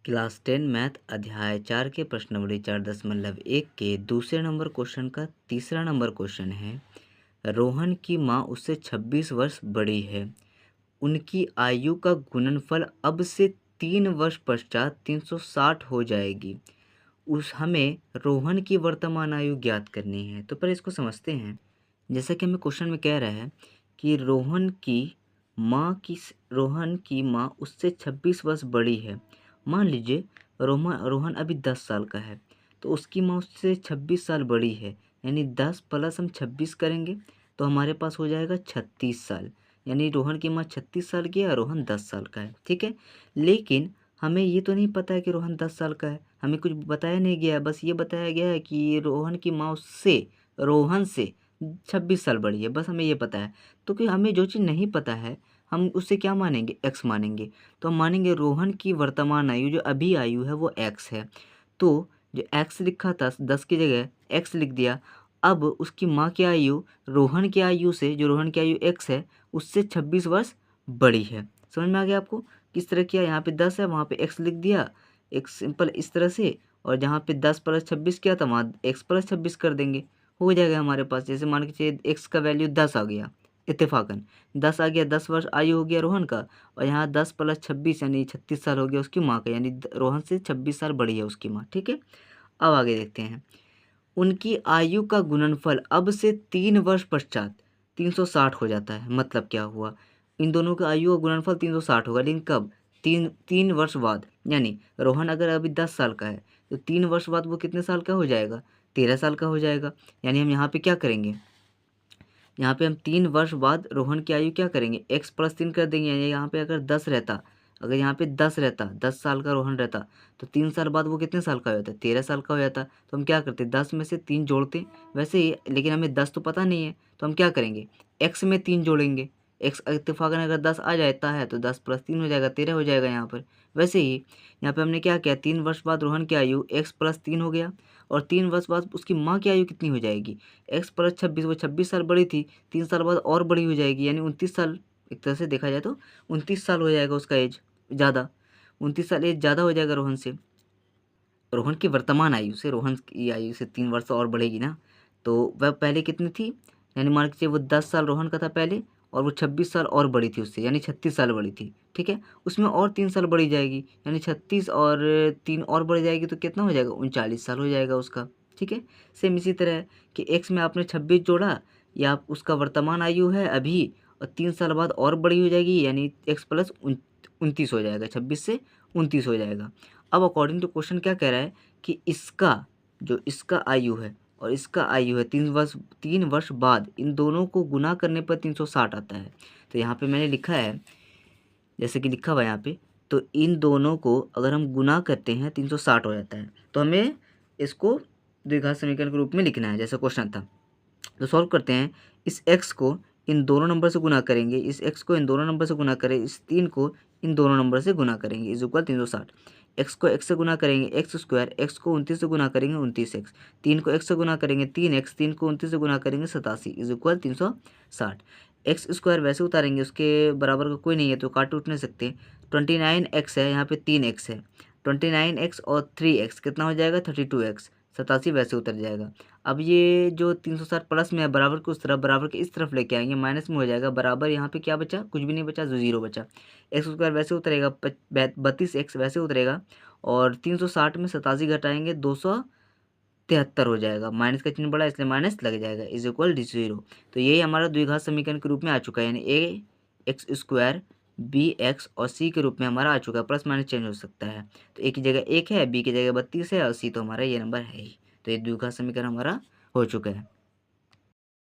Class 10 math अध्याय 4 के प्रश्नावली 4.1 के दूसरे नंबर क्वेश्चन का तीसरा नंबर क्वेश्चन है। रोहन की माँ उससे 26 वर्ष बड़ी है। उनकी आयु का गुणनफल अब से 3 वर्ष पश्चात 360 हो जाएगी। हमें रोहन की वर्तमान आयु ज्ञात करनी है। तो पर इसको समझते हैं। जैसा कि हमें क्वेश्चन में कह रहा है कि रोहन की माँ उससे 26 वर्ष बड़ी है। मान लीजिए रोहन अभी 10 साल का है, तो उसकी माँ उससे 26 साल बड़ी है, यानी 10 प्लस हम 26 करेंगे तो हमारे पास हो जाएगा 36 साल। यानी रोहन की माँ 36 साल की है और रोहन 10 साल का है। ठीक है, लेकिन हमें ये तो नहीं पता है कि रोहन 10 साल का है। हमें कुछ बताया नहीं गया है, बस ये बताया गया है कि रोहन की माँ रोहन से 26 साल बड़ी है, बस हमें ये पता है। तो कि हमें जो चीज़ नहीं पता है हम उससे क्या मानेंगे, एक्स मानेंगे। तो हम मानेंगे रोहन की वर्तमान आयु जो अभी आयु है वो एक्स है। तो जो एक्स लिखा था 10 की जगह एक्स लिख दिया। अब उसकी माँ की आयु रोहन की आयु से, जो रोहन की आयु एक्स है, उससे 26 वर्ष बड़ी है। समझ में आ गया आपको किस तरह किया? यहाँ पे 10 है, वहाँ पे एक्स लिख दिया एक सिंपल इस तरह से, और जहाँ पे 10 प्लस 26 किया था वहाँ एक्स प्लस 26 कर देंगे, हो जाएगा हमारे पास। जैसे मान के चलिए एक्स का वैल्यू 10 आ गया, इत्तेफाकन 10 आ गया, 10 वर्ष आयु हो गया रोहन का, और यहाँ 10 प्लस 26 यानी 36 साल हो गया उसकी माँ का, यानी रोहन से 26 साल बड़ी है उसकी माँ। ठीक है, अब आगे देखते हैं। उनकी आयु का गुणनफल अब से 3 वर्ष पश्चात 360 हो जाता है। मतलब क्या हुआ? इन दोनों की आयु का गुणनफल 360 होगा, लेकिन कब? तीन वर्ष बाद। यानी रोहन अगर अभी 10 साल का है तो 3 वर्ष बाद वो कितने साल का हो जाएगा? 13 साल का हो जाएगा। यानी हम यहाँ पे क्या करेंगे, यहाँ पे हम 3 वर्ष बाद रोहन की आयु क्या करेंगे, एक्स प्लस 3 कर देंगे। यानी यहाँ पे अगर 10 रहता, अगर यहाँ पे 10 रहता, 10 साल का रोहन रहता, तो 3 साल बाद वो कितने साल का हो जाता? 13 साल का हो जाता। तो हम क्या करते, 10 में से 3 जोड़ते वैसे ही, लेकिन हमें 10 तो पता नहीं है, तो हम क्या करेंगे, एक्स में 3 जोड़ेंगे। एक्स इत्तेफाकन अगर 10 आ जाता है तो 10 प्लस 3 हो जाएगा, 13 हो जाएगा यहाँ पर। वैसे ही यहाँ पे हमने क्या किया, 3 वर्ष बाद रोहन की आयु एक्स प्लस 3 हो गया, और 3 वर्ष बाद उसकी माँ की आयु कितनी हो जाएगी, एक्स प्लस 26, वो 26 साल बड़ी थी, 3 साल बाद और बड़ी हो जाएगी, यानी 29 साल। एक तरह से देखा जाए तो 29 साल हो जाएगा उसका एज ज़्यादा, 29 साल एज ज़्यादा हो जाएगा रोहन से। रोहन की वर्तमान आयु से, रोहन की आयु से 3 वर्ष और बढ़ेगी ना, तो वह पहले कितनी थी, यानी मान के चलिए वो 10 साल रोहन का था पहले, और वो 26 साल और बड़ी थी उससे, यानी 36 साल बड़ी थी। ठीक है, उसमें और 3 साल बढ़ी जाएगी, यानी 36 और 3 और बढ़ जाएगी, तो कितना हो जाएगा, 39 साल हो जाएगा उसका। ठीक है, सेम इसी तरह कि एक्स में आपने 26 जोड़ा, या आप उसका वर्तमान आयु है अभी, और 3 साल बाद और बड़ी हो जाएगी, यानी एक्स प्लस 29 हो जाएगा, 26 से 29 हो जाएगा। अब अकॉर्डिंग टू क्वेश्चन क्या कह रहा है कि इसका आयु है और इसका आयु है 3 वर्ष बाद, इन दोनों को गुना करने पर 360 आता है। तो यहाँ पे मैंने लिखा है, जैसे कि लिखा हुआ है यहाँ पे, तो इन दोनों को अगर हम गुना करते हैं 360 हो जाता है। तो हमें इसको द्विघात समीकरण के रूप में लिखना है, जैसा क्वेश्चन था। तो सॉल्व करते हैं। इस x को इन दोनों नंबर से गुना करेंगे, इस x को इन दोनों नंबर से गुना करें, इस 3 को इन दोनों नंबर से गुना करेंगे, इज इक्वल 360। x को x से गुना करेंगे एक्स स्क्वायर, x को 29 से गुना करेंगे 29x, 3 को x से गुना करेंगे 3x, 3 को 29 से गुना करेंगे 87, इज इक्वल 360। एक्स स्क्वायर वैसे उतारेंगे, उसके बराबर का कोई नहीं है तो काट उठ नहीं सकते। 29x है, यहाँ पे 3x है, 29x और 3x कितना हो जाएगा, 32x, 87 वैसे उतर जाएगा। अब ये जो 360 प्लस में है, बराबर के उस तरफ, बराबर के इस तरफ लेके आएंगे, माइनस में हो जाएगा, बराबर यहाँ पे क्या बचा, कुछ भी नहीं बचा, जो जीरो बचा। एक्स स्क्वायर वैसे उतरेगा, 32x वैसे उतरेगा, और 360 में 87 घटाएंगे 273 हो जाएगा, माइनस का चिन्ह बड़ा इसलिए माइनस लग जाएगा, इज इक्वल 0। तो यही हमारा द्विघात समीकरण के रूप में आ चुका है, यानी ए एक्स स्क्वायर बी एक्स और सी के रूप में हमारा आ चुका है। प्लस माइनस चेंज हो सकता है, तो ए की जगह 1 है, बी की जगह 32 है, और सी तो हमारा ये नंबर है ही। तो ये द्विघात समीकरण हमारा हो चुका है।